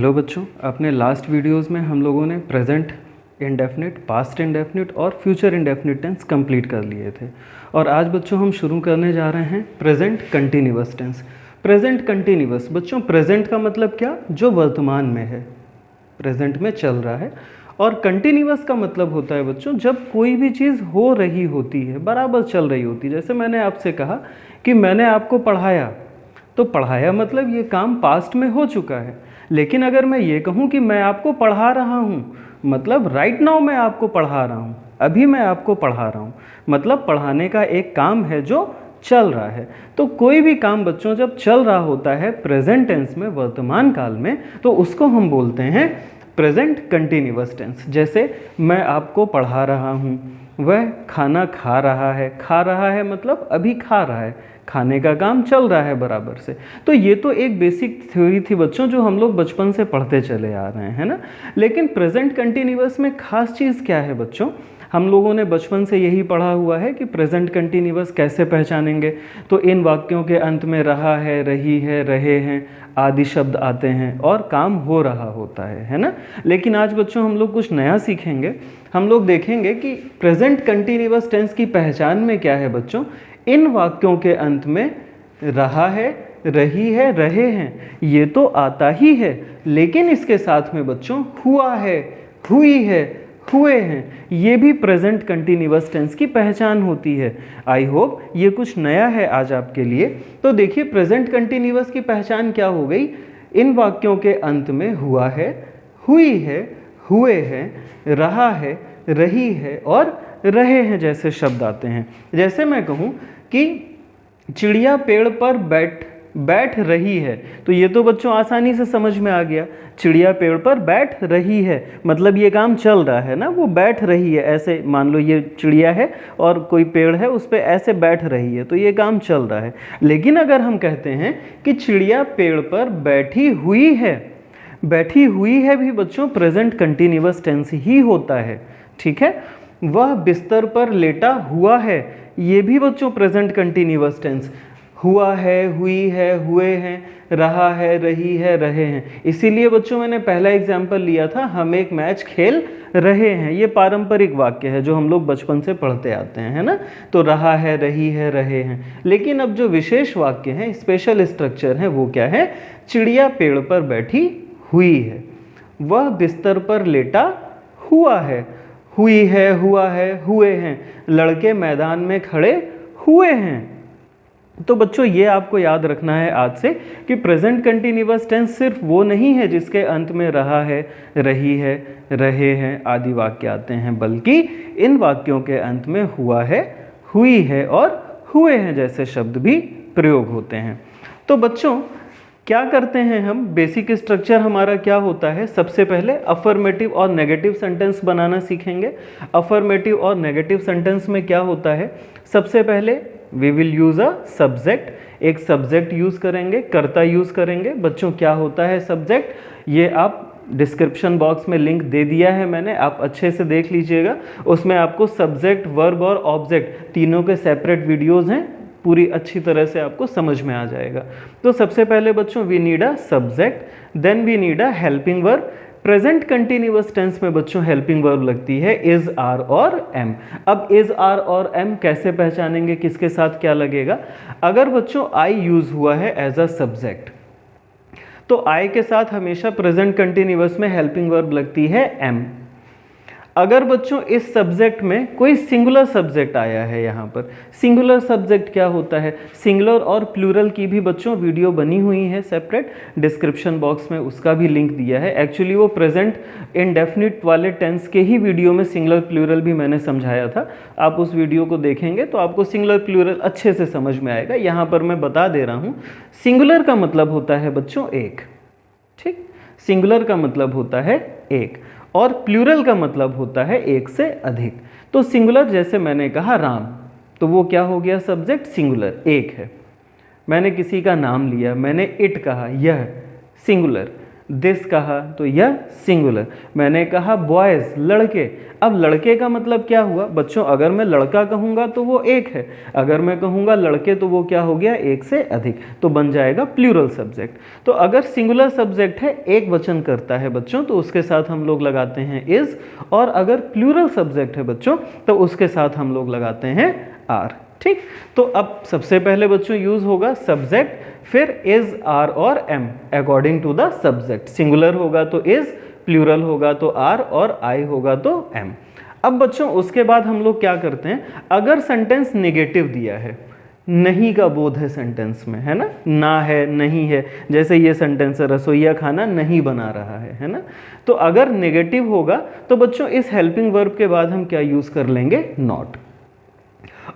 Hello बच्चों, अपने last videos में हम लोगों ने प्रेजेंट इंडेफिनिट, पास्ट इंडेफिनिट और फ्यूचर इंडेफिनिट टेंस कंप्लीट कर लिए थे। और आज बच्चों हम शुरू करने जा रहे हैं present continuous tense. Present continuous बच्चों, प्रेजेंट का मतलब क्या? जो वर्तमान में है, प्रेजेंट में चल रहा है। और कंटिन्यूअस का मतलब होता है बच्चों जब कोई भी चीज़ हो रही होती है, बराबर चल रही होती है। जैसे मैंने आपसे कहा कि मैंने आपको पढ़ाया, तो पढ़ाया मतलब ये काम पास्ट में हो चुका है। लेकिन अगर मैं ये कहूँ कि मैं आपको पढ़ा रहा हूँ, मतलब राइट नाउ मैं आपको पढ़ा रहा हूँ, अभी मैं आपको पढ़ा रहा हूँ, मतलब पढ़ाने का एक काम है जो चल रहा है। तो कोई भी काम बच्चों जब चल रहा होता है प्रेजेंट टेंस में, वर्तमान काल में, तो उसको हम बोलते हैं प्रेजेंट कंटिन्यूअस टेंस। जैसे मैं आपको पढ़ा रहा हूँ, वह खाना खा रहा है मतलब अभी खा रहा है, खाने का काम चल रहा है बराबर से। तो ये तो एक बेसिक थ्योरी थी बच्चों जो हम लोग बचपन से पढ़ते चले आ रहे हैं, है ना। लेकिन प्रेजेंट कंटिन्यूअस में खास चीज़ क्या है बच्चों? हम लोगों ने बचपन से यही पढ़ा हुआ है कि प्रेजेंट कंटिन्यूअस कैसे पहचानेंगे। तो इन वाक्यों के अंत में रहा है, रही है, रहे हैं आदि शब्द आते हैं और काम हो रहा होता है ना। लेकिन आज बच्चों हम लोग कुछ नया सीखेंगे। हम लोग देखेंगे कि प्रेजेंट कंटिन्यूअस टेंस की पहचान में क्या है बच्चों। इन वाक्यों के अंत में रहा है, रही है, रहे हैं, ये तो आता ही है, लेकिन इसके साथ में बच्चों हुआ है, हुई है, हुए हैं, ये भी प्रेजेंट कंटिन्यूअस टेंस की पहचान होती है। आई होप ये कुछ नया है आज आपके लिए। तो देखिए प्रेजेंट कंटिन्यूअस की पहचान क्या हो गई। इन वाक्यों के अंत में हुआ है, हुई है, हुए हैं, रहा है, रही है और रहे हैं जैसे शब्द आते हैं। जैसे मैं कहूँ कि चिड़िया पेड़ पर बैठ रही है, तो ये तो बच्चों आसानी से समझ में आ गया। चिड़िया पेड़ पर बैठ रही है मतलब ये काम चल रहा है ना, वो बैठ रही है। ऐसे मान लो ये चिड़िया है और कोई पेड़ है, उस पर ऐसे बैठ रही है, तो ये काम चल रहा है। लेकिन अगर हम कहते हैं कि चिड़िया पेड़ पर बैठी हुई है, बैठी हुई है भी बच्चों प्रेजेंट कंटिन्यूअस टेंस ही होता है, ठीक है। वह बिस्तर पर लेटा हुआ है, ये भी बच्चों प्रेजेंट कंटिन्यूअस टेंस। हुआ है, हुई है, हुए हैं, रहा है, रही है, रहे हैं। इसीलिए बच्चों मैंने पहला एग्जाम्पल लिया था, हम एक मैच खेल रहे हैं। ये पारंपरिक वाक्य है जो हम लोग बचपन से पढ़ते आते हैं, है ना। तो रहा है, रही है, रहे हैं। लेकिन अब जो विशेष वाक्य हैं, स्पेशल स्ट्रक्चर है, वो क्या है? चिड़िया पेड़ पर बैठी हुई है, वह बिस्तर पर लेटा हुआ है, हुई है, हुआ है, हुए हैं, लड़के मैदान में खड़े हुए हैं। तो बच्चों ये आपको याद रखना है आज से कि प्रेजेंट कंटिन्यूअस टेंस सिर्फ वो नहीं है जिसके अंत में रहा है, रही है, रहे हैं आदि वाक्य आते हैं, बल्कि इन वाक्यों के अंत में हुआ है, हुई है और हुए हैं जैसे शब्द भी प्रयोग होते हैं। तो बच्चों क्या करते हैं हम? बेसिक स्ट्रक्चर हमारा क्या होता है? सबसे पहले अफर्मेटिव और नेगेटिव सेंटेंस बनाना सीखेंगे। अफर्मेटिव और नेगेटिव सेंटेंस में क्या होता है? सबसे पहले we will use a subject, एक सब्जेक्ट यूज़ करेंगे, कर्ता यूज़ करेंगे। बच्चों क्या होता है सब्जेक्ट? ये आप डिस्क्रिप्शन बॉक्स में लिंक दे दिया है मैंने, आप अच्छे से देख लीजिएगा। उसमें आपको सब्जेक्ट, वर्ब और ऑब्जेक्ट तीनों के सेपरेट वीडियोज़ हैं, पूरी अच्छी तरह से आपको समझ में आ जाएगा। तो सबसे पहले बच्चों we need a subject, then we need a helping verb. Present continuous tense में बच्चों हेल्पिंग वर्ब लगती है इज, आर और एम। अब इज, आर और एम कैसे पहचानेंगे, किसके साथ क्या लगेगा? अगर बच्चों आई यूज हुआ है एज अ सब्जेक्ट, तो आई के साथ हमेशा प्रेजेंट कंटिन्यूअस में हेल्पिंग वर्ब लगती है एम। अगर बच्चों इस सब्जेक्ट में कोई सिंगुलर सब्जेक्ट आया है, यहाँ पर सिंगुलर सब्जेक्ट क्या होता है? सिंगुलर और प्लूरल की भी बच्चों वीडियो बनी हुई है सेपरेट, डिस्क्रिप्शन बॉक्स में उसका भी लिंक दिया है। एक्चुअली वो प्रेजेंट इंडेफिनिट वाले टेंस के ही वीडियो में सिंगुलर प्लूरल भी मैंने समझाया था। आप उस वीडियो को देखेंगे तो आपको सिंगुलर प्लूरल अच्छे से समझ में आएगा। यहाँ पर मैं बता दे रहा हूँ, सिंगुलर का मतलब होता है बच्चों एक, ठीक। सिंगुलर का मतलब होता है एक और प्लूरल का मतलब होता है एक से अधिक। तो सिंगुलर जैसे मैंने कहा राम, तो वो क्या हो गया? सब्जेक्ट सिंगुलर, एक है। मैंने किसी का नाम लिया, मैंने इट कहा, यह सिंगुलर। दिस कहा तो यह सिंगुलर। मैंने कहा बॉयज़ लड़के, अब लड़के का मतलब क्या हुआ बच्चों, अगर मैं लड़का कहूँगा तो वो एक है, अगर मैं कहूँगा लड़के तो वो क्या हो गया, एक से अधिक, तो बन जाएगा प्लूरल सब्जेक्ट। तो अगर सिंगुलर सब्जेक्ट है, एक वचन करता है बच्चों, तो उसके साथ हम लोग लगाते हैं इज़, और अगर प्लूरल सब्जेक्ट है बच्चों तो उसके साथ हम लोग लगाते हैं आर। ठीक, तो अब सबसे पहले बच्चों यूज होगा सब्जेक्ट, फिर इज, आर और am according to the subject. Singular होगा तो इज, प्लूरल होगा तो आर और आई होगा तो एम। अब बच्चों उसके बाद हम लोग क्या करते हैं, अगर सेंटेंस नेगेटिव दिया है, नहीं का बोध है सेंटेंस में, है ना है, नहीं है, जैसे ये सेंटेंस है रसोईया खाना नहीं बना रहा है ना, तो अगर नेगेटिव होगा तो बच्चों इस हेल्पिंग वर्ब के बाद हम क्या यूज कर लेंगे, नॉट।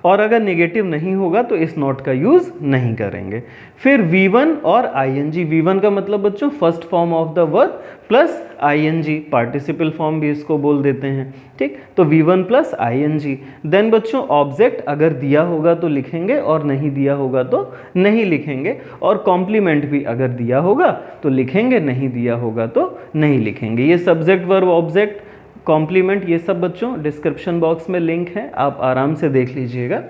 और अगर नेगेटिव नहीं होगा तो इस नॉट का यूज नहीं करेंगे। फिर V1 और ING, V1 का मतलब बच्चों first form of the verb plus ING, participle form भी इसको बोल देते हैं। ठीक, तो V1 प्लस ING। देन बच्चों ऑब्जेक्ट अगर दिया होगा तो लिखेंगे और नहीं दिया होगा तो नहीं लिखेंगे, और कॉम्प्लीमेंट भी अगर दिया होगा तो लिखेंगे, नहीं दिया होगा तो नहीं लिखेंगे। ये सब्जेक्ट वर्ब ऑब्जेक्ट कॉम्प्लीमेंट ये सब बच्चों डिस्क्रिप्शन बॉक्स में लिंक है, आप आराम से देख लीजिएगा।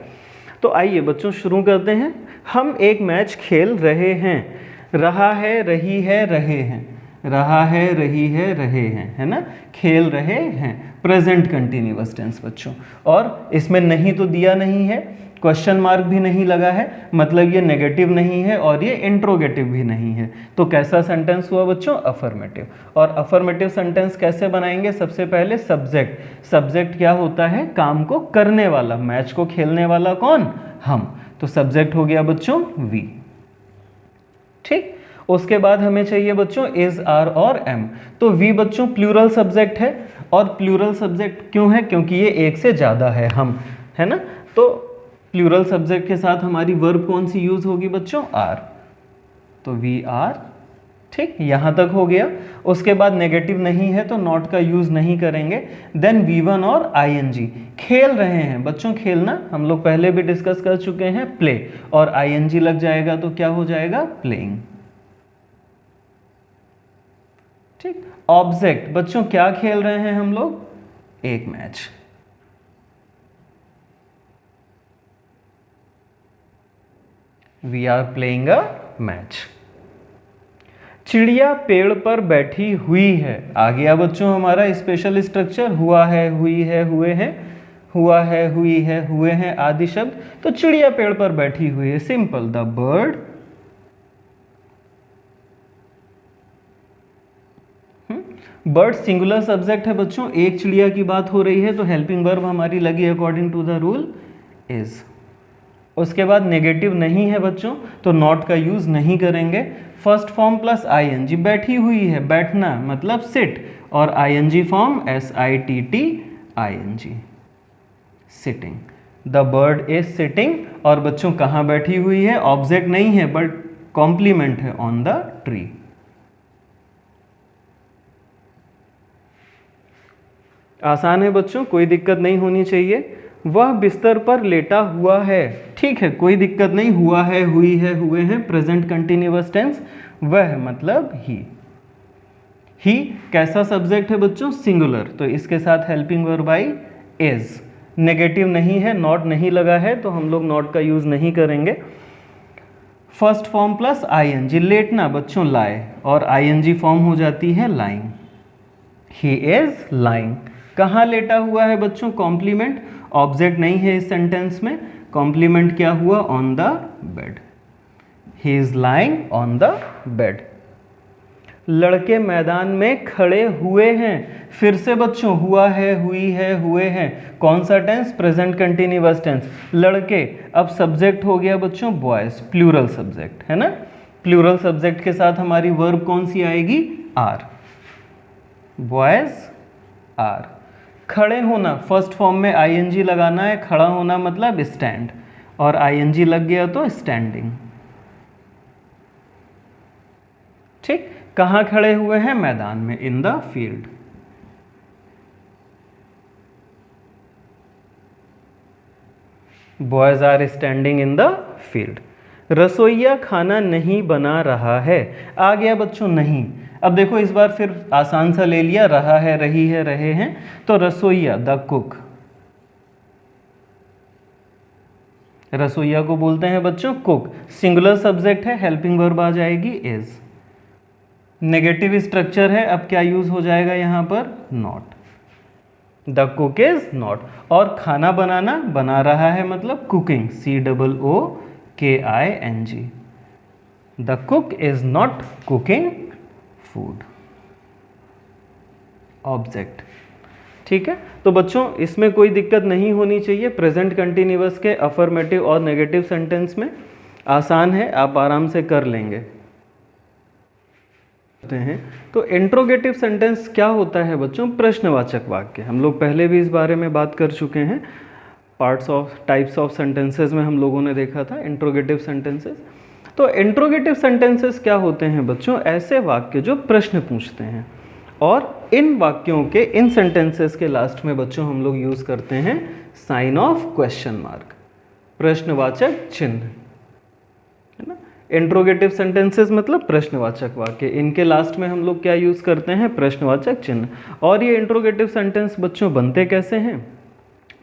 तो आइए बच्चों शुरू करते हैं। हम एक मैच खेल रहे हैं, रहा है, रही है, रहे हैं, रहा है, रही है, रहे हैं, है ना, खेल रहे हैं, प्रेजेंट कंटिन्यूअस टेंस बच्चों। और इसमें नहीं तो दिया नहीं है, क्वेश्चन मार्क भी नहीं लगा है, मतलब ये नेगेटिव नहीं है और ये इंट्रोगेटिव भी नहीं है, तो कैसा सेंटेंस हुआ बच्चों, अफर्मेटिव। और अफर्मेटिव सेंटेंस कैसे बनाएंगे, सबसे पहले सब्जेक्ट, सब्जेक्ट क्या होता है, काम को करने वाला, मैच को खेलने वाला कौन, हम, तो सब्जेक्ट हो गया बच्चों वी। ठीक, उसके बाद हमें चाहिए बच्चों इज, आर और एम। तो वी बच्चों प्लूरल सब्जेक्ट है, और प्लूरल सब्जेक्ट क्यों है, क्योंकि ये एक से ज़्यादा है, हम, है ना, तो प्लूरल सब्जेक्ट के साथ हमारी वर्ब कौन सी यूज होगी बच्चों, आर, तो वी आर। ठीक, यहां तक हो गया। उसके बाद नेगेटिव नहीं है तो नॉट का यूज नहीं करेंगे। देन V1 और ING, खेल रहे हैं बच्चों, खेलना हम लोग पहले भी डिस्कस कर चुके हैं, प्ले, और ING लग जाएगा तो क्या हो जाएगा, प्लेइंग। ठीक, ऑब्जेक्ट बच्चों क्या खेल रहे हैं हम लोग, एक match, we are playing a match. चिड़िया पेड़ पर बैठी हुई है, आ गया बच्चों हमारा स्पेशल स्ट्रक्चर, हुआ है, हुई है, हुए हैं, हुआ है, हुई है, हुए हैं आदि शब्द। तो चिड़िया पेड़ पर बैठी हुई है, simple, the bird, bird singular subject है बच्चों, एक चिड़िया की बात हो रही है तो हेल्पिंग वर्ब हमारी लगी according to the rule is. उसके बाद नेगेटिव नहीं है बच्चों तो नॉट का यूज नहीं करेंगे। फर्स्ट फॉर्म प्लस ING, बैठी हुई है, बैठना मतलब सिट, और ING form SITT ING, sitting, the bird is sitting. और बच्चों कहाँ बैठी हुई है, ऑब्जेक्ट नहीं है बट कॉम्प्लीमेंट है, ऑन द ट्री। आसान है बच्चों, कोई दिक्कत नहीं होनी चाहिए। वह बिस्तर पर लेटा हुआ है, ठीक है, कोई दिक्कत नहीं, हुआ है, हुई है, हुए हैं, प्रेजेंट कंटिन्यूअस टेंस, वह मतलब ही कैसा सब्जेक्ट है बच्चों, सिंगुलर, तो इसके साथ helping verb I is. Negative नहीं है, नॉट नहीं लगा है तो हम लोग नॉट का यूज नहीं करेंगे। फर्स्ट फॉर्म प्लस ING, लेटना बच्चों लाए, और ING फॉर्म हो जाती है लाइंग, ही इज लाइंग। कहाँ लेटा हुआ है बच्चों, कॉम्प्लीमेंट, ऑब्जेक्ट नहीं है इस सेंटेंस में, कॉम्प्लीमेंट क्या हुआ, on the bed, he is lying on the bed. लड़के मैदान में खड़े हुए हैं, फिर से बच्चों हुआ है, हुई है, हुए हैं, कौन सा टेंस, प्रेजेंट कंटिन्यूअस टेंस, लड़के। अब सब्जेक्ट हो गया बच्चों बॉयज, प्लूरल सब्जेक्ट है ना, प्लूरल सब्जेक्ट के साथ हमारी वर्ब कौन सी आएगी, आर, बॉयज आर। खड़े होना, फर्स्ट फॉर्म में ING लगाना है, खड़ा होना मतलब स्टैंड, और ING लग गया तो स्टैंडिंग। ठीक, कहाँ खड़े हुए हैं, मैदान में, in the field. Boys are standing in the field. रसोइया खाना नहीं बना रहा है। आ गया बच्चों नहीं। अब देखो इस बार फिर आसान सा ले लिया, रहा है, रही है, रहे हैं, तो रसोइया द कुक, रसोइया को बोलते हैं बच्चों कुक। सिंगुलर सब्जेक्ट है, हेल्पिंग वर्ब आ जाएगी इज। नेगेटिव स्ट्रक्चर है, अब क्या यूज हो जाएगा यहां पर, not. The cook is not. और खाना बनाना, बना रहा है मतलब cooking, COOKING। The cook is not cooking food. Object. ठीक है, तो बच्चों इसमें कोई दिक्कत नहीं होनी चाहिए। प्रेजेंट कंटिन्यूअस के अफर्मेटिव और नेगेटिव सेंटेंस में आसान है, आप आराम से कर लेंगे हैं। तो इंट्रोगेटिव सेंटेंस क्या होता है बच्चों, प्रश्नवाचक वाक्य। हम लोग पहले भी इस बारे में बात कर चुके हैं, parts of types of sentences में हम लोगों ने देखा था इंट्रोगेटिव सेंटेंसेस। तो इंट्रोगेटिव सेंटेंसेस क्या होते हैं बच्चों, ऐसे वाक्य जो प्रश्न पूछते हैं, और इन वाक्यों के, इन सेंटेंसेस के लास्ट में बच्चों हम लोग यूज करते हैं साइन ऑफ क्वेश्चन मार्क, प्रश्नवाचक चिन्ह, है ना। इंट्रोगेटिव सेंटेंसेस मतलब प्रश्नवाचक वाक्य, इनके लास्ट में हम लोग क्या यूज करते हैं, प्रश्नवाचक चिन्ह। और ये इंट्रोगेटिव सेंटेंस बच्चों बनते कैसे हैं,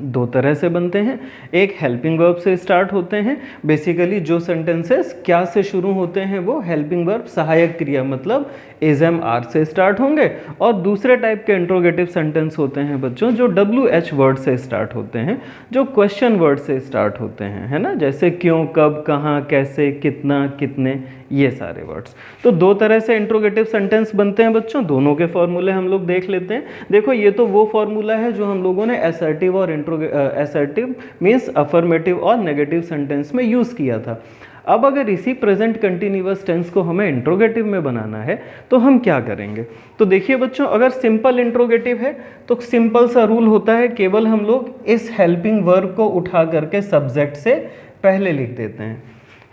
दो तरह से बनते हैं। एक हेल्पिंग वर्ब से स्टार्ट होते हैं। बेसिकली जो सेंटेंसेस क्या से शुरू होते हैं वो हेल्पिंग वर्ब, सहायक क्रिया, मतलब इज एम आर से स्टार्ट होंगे। और दूसरे टाइप के इंट्रोगेटिव सेंटेंस होते हैं बच्चों जो WH वर्ड से स्टार्ट होते हैं, जो क्वेश्चन वर्ड से स्टार्ट होते हैं, है ना, जैसे क्यों, कब, कहाँ, कैसे, कितना, कितने, ये सारे वर्ड्स। तो दो तरह से इंट्रोगेटिव सेंटेंस बनते हैं बच्चों, दोनों के फॉर्मूले हम लोग देख लेते हैं। देखो ये तो वो फॉर्मूला है जो हम लोगों ने असर्टिव और असर्टिव मीन्स अफर्मेटिव और नेगेटिव सेंटेंस में यूज किया था। अब अगर इसी प्रेजेंट कंटिन्यूअस टेंस को हमें इंट्रोगेटिव में बनाना है तो हम क्या करेंगे, तो देखिए बच्चों, अगर सिंपल इंट्रोगेटिव है तो सिंपल सा रूल होता है, केवल हम लोग इस हेल्पिंग वर्ब को उठा करके सब्जेक्ट से पहले लिख देते हैं।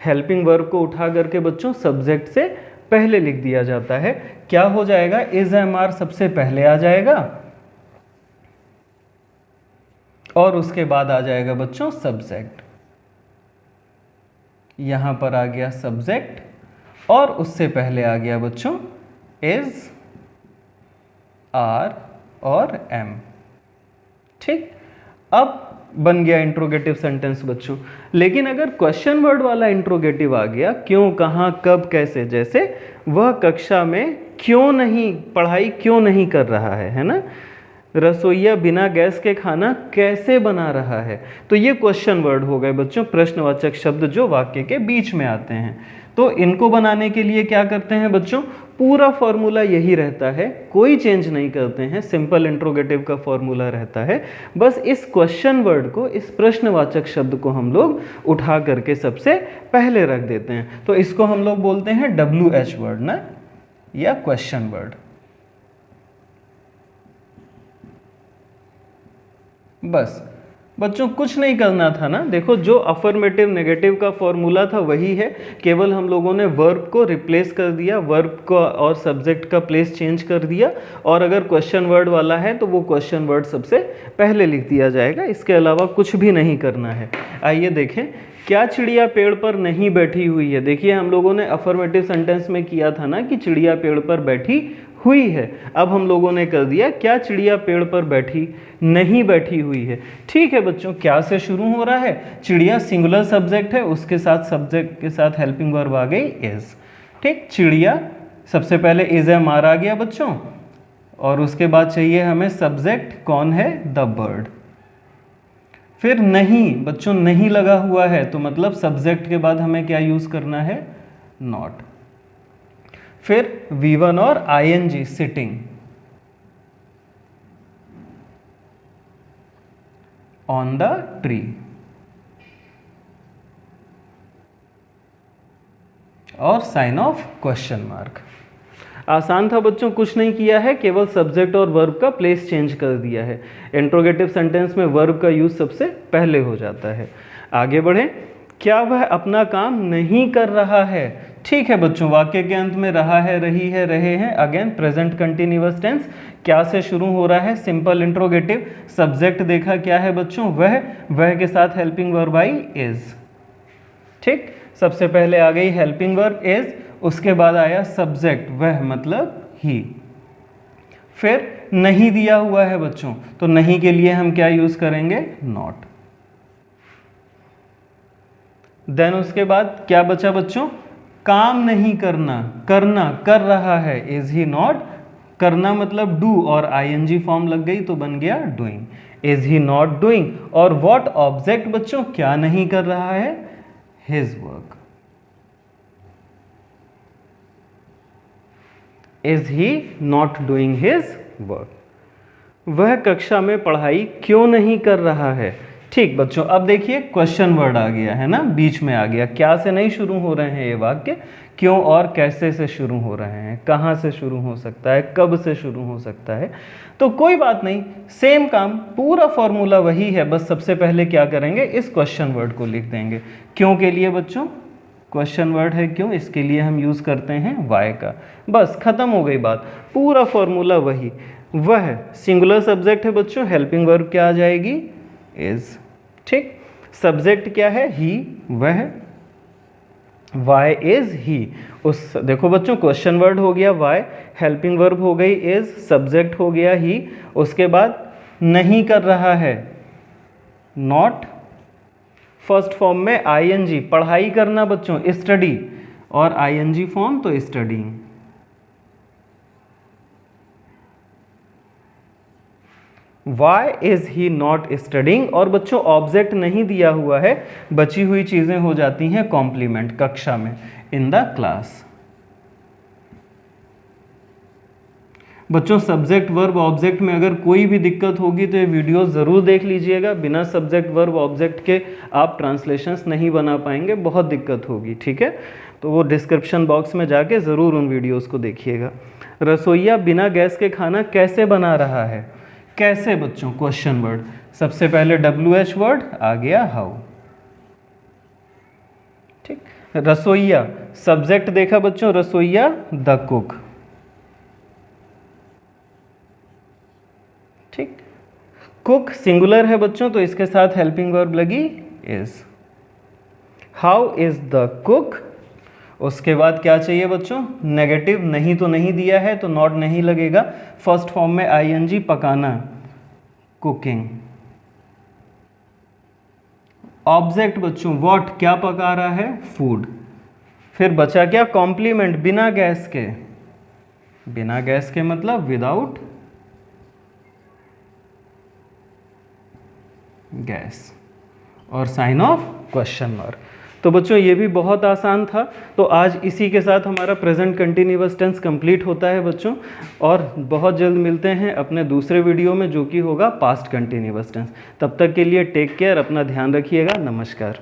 हेल्पिंग वर्ब को उठा करके बच्चों सब्जेक्ट से पहले लिख दिया जाता है। क्या हो जाएगा, इज एम आर सबसे पहले आ जाएगा और उसके बाद आ जाएगा बच्चों सब्जेक्ट। यहां पर आ गया सब्जेक्ट और उससे पहले आ गया बच्चों इज, आर और एम। ठीक, अब बन गया इंट्रोगेटिव सेंटेंस बच्चों। लेकिन अगर क्वेश्चन वर्ड वाला इंट्रोगेटिव आ गया, क्यों, कहां, कब, कैसे, जैसे वह कक्षा में क्यों नहीं, पढ़ाई क्यों नहीं कर रहा है ना, रसोइया बिना गैस के खाना कैसे बना रहा है, तो ये क्वेश्चन वर्ड हो गए बच्चों, प्रश्नवाचक शब्द जो वाक्य के बीच में आते हैं। तो इनको बनाने के लिए क्या करते हैं बच्चों, पूरा फॉर्मूला यही रहता है, कोई चेंज नहीं करते हैं, सिंपल इंट्रोगेटिव का फॉर्मूला रहता है। बस इस क्वेश्चन वर्ड को, इस प्रश्नवाचक शब्द को हम लोग उठा करके सबसे पहले रख देते हैं। तो इसको हम लोग बोलते हैं WH वर्ड ना, या क्वेश्चन वर्ड। बस बच्चों कुछ नहीं करना था ना। देखो जो अफर्मेटिव नेगेटिव का फॉर्मूला था वही है, केवल हम लोगों ने वर्ब को रिप्लेस कर दिया, वर्ब को और सब्जेक्ट का प्लेस चेंज कर दिया। और अगर क्वेश्चन वर्ड वाला है तो वो क्वेश्चन वर्ड सबसे पहले लिख दिया जाएगा, इसके अलावा कुछ भी नहीं करना है। आइए देखें, क्या चिड़िया पेड़ पर नहीं बैठी हुई है। देखिए हम लोगों ने अफर्मेटिव सेंटेंस में किया था ना कि चिड़िया पेड़ पर बैठी हुई है। अब हम लोगों ने कर दिया क्या चिड़िया पेड़ पर बैठी नहीं बैठी हुई है। ठीक है बच्चों, क्या से शुरू हो रहा है, चिड़िया सिंगुलर सब्जेक्ट है, उसके साथ सब्जेक्ट के साथ हेल्पिंग वर्ब आ गई इज। ठीक, चिड़िया सबसे पहले इज एम आर आ गया बच्चों, और उसके बाद चाहिए हमें सब्जेक्ट, कौन है, द बर्ड। फिर नहीं बच्चों, नहीं लगा हुआ है तो मतलब सब्जेक्ट के बाद हमें क्या यूज करना है, नॉट। फिर V1 और ING, sitting, on the tree, और साइन ऑफ क्वेश्चन मार्क। आसान था बच्चों, कुछ नहीं किया है, केवल सब्जेक्ट और वर्ब का प्लेस चेंज कर दिया है। इंट्रोगेटिव सेंटेंस में वर्ब का यूज सबसे पहले हो जाता है। आगे बढ़ें, क्या वह अपना काम नहीं कर रहा है। ठीक है बच्चों, वाक्य के अंत में रहा है, रही है, रहे हैं, अगेन प्रेजेंट कंटिन्यूअस टेंस, क्या से शुरू हो रहा है, सिंपल इंट्रोगेटिव। सब्जेक्ट देखा क्या है बच्चों, वह के साथ हेल्पिंग वर्ब आई इज। ठीक, सबसे पहले आ गई हेल्पिंग वर्ब इज, उसके बाद आया सब्जेक्ट वह मतलब ही, फिर नहीं दिया हुआ है बच्चों तो नहीं के लिए हम क्या यूज करेंगे, नॉट। देन उसके बाद क्या बचा बच्चों, काम नहीं करना, करना कर रहा है, इज ही नॉट, करना मतलब डू और आईएनजी फॉर्म लग गई तो बन गया doing, is he not doing. और व्हाट ऑब्जेक्ट बच्चों क्या नहीं कर रहा है, his work, is he not doing his work. वह कक्षा में पढ़ाई क्यों नहीं कर रहा है। ठीक बच्चों, अब देखिए क्वेश्चन वर्ड आ गया है ना, बीच में आ गया, क्या से नहीं शुरू हो रहे हैं ये वाक्य, क्यों और कैसे से शुरू हो रहे हैं, कहाँ से शुरू हो सकता है, कब से शुरू हो सकता है। तो कोई बात नहीं, सेम काम, पूरा फॉर्मूला वही है, बस सबसे पहले क्या करेंगे, इस क्वेश्चन वर्ड को लिख देंगे। क्यों के लिए बच्चों, क्वेश्चन वर्ड है क्यों, इसके लिए हम यूज करते हैं वाई का, बस खत्म हो गई बात, पूरा फॉर्मूला वही। वह सिंगुलर सब्जेक्ट है बच्चों, हेल्पिंग वर्ब क्या आ जाएगी, इज। ठीक, सब्जेक्ट क्या है, ही, वह, वाई इज ही। उस देखो बच्चों, क्वेश्चन वर्ड हो गया वाई, हेल्पिंग वर्ब हो गई इज, सब्जेक्ट हो गया ही, उसके बाद नहीं कर रहा है नॉट, फर्स्ट फॉर्म में आईएनजी, पढ़ाई करना बच्चों स्टडी, और आईएनजी फॉर्म तो studying. Why is he not studying? और बच्चों ऑब्जेक्ट नहीं दिया हुआ है, बची हुई चीजें हो जाती हैं कॉम्प्लीमेंट, कक्षा में, इन द क्लास। बच्चों सब्जेक्ट वर्ब ऑब्जेक्ट में अगर कोई भी दिक्कत होगी तो ये वीडियो ज़रूर देख लीजिएगा, बिना सब्जेक्ट वर्ब ऑब्जेक्ट के आप ट्रांसलेशंस नहीं बना पाएंगे, बहुत दिक्कत होगी, ठीक है। तो वो डिस्क्रिप्शन बॉक्स में जाके ज़रूर उन वीडियोस को देखिएगा। रसोइया बिना गैस के खाना कैसे बना रहा है, कैसे बच्चों, क्वेश्चन वर्ड, सबसे पहले WH वर्ड आ गया हाउ। ठीक, रसोइया, सब्जेक्ट देखा बच्चों, रसोइया द कुक। ठीक, कुक सिंगुलर है बच्चों तो इसके साथ हेल्पिंग वर्ब लगी is. How is the cook, उसके बाद क्या चाहिए बच्चों, नेगेटिव, नहीं तो नहीं दिया है तो नॉट नहीं लगेगा, फर्स्ट फॉर्म में आईएनजी, पकाना, कुकिंग। ऑब्जेक्ट बच्चों व्हाट, क्या पका रहा है, फूड। फिर बचा क्या, कॉम्प्लीमेंट, बिना गैस के, बिना गैस के मतलब विदाउट गैस, और साइन ऑफ क्वेश्चन मार्क। तो बच्चों ये भी बहुत आसान था। तो आज इसी के साथ हमारा प्रेजेंट कंटिन्यूअस टेंस कंप्लीट होता है बच्चों, और बहुत जल्द मिलते हैं अपने दूसरे वीडियो में जो कि होगा पास्ट कंटिन्यूअस टेंस। तब तक के लिए टेक केयर, अपना ध्यान रखिएगा, नमस्कार।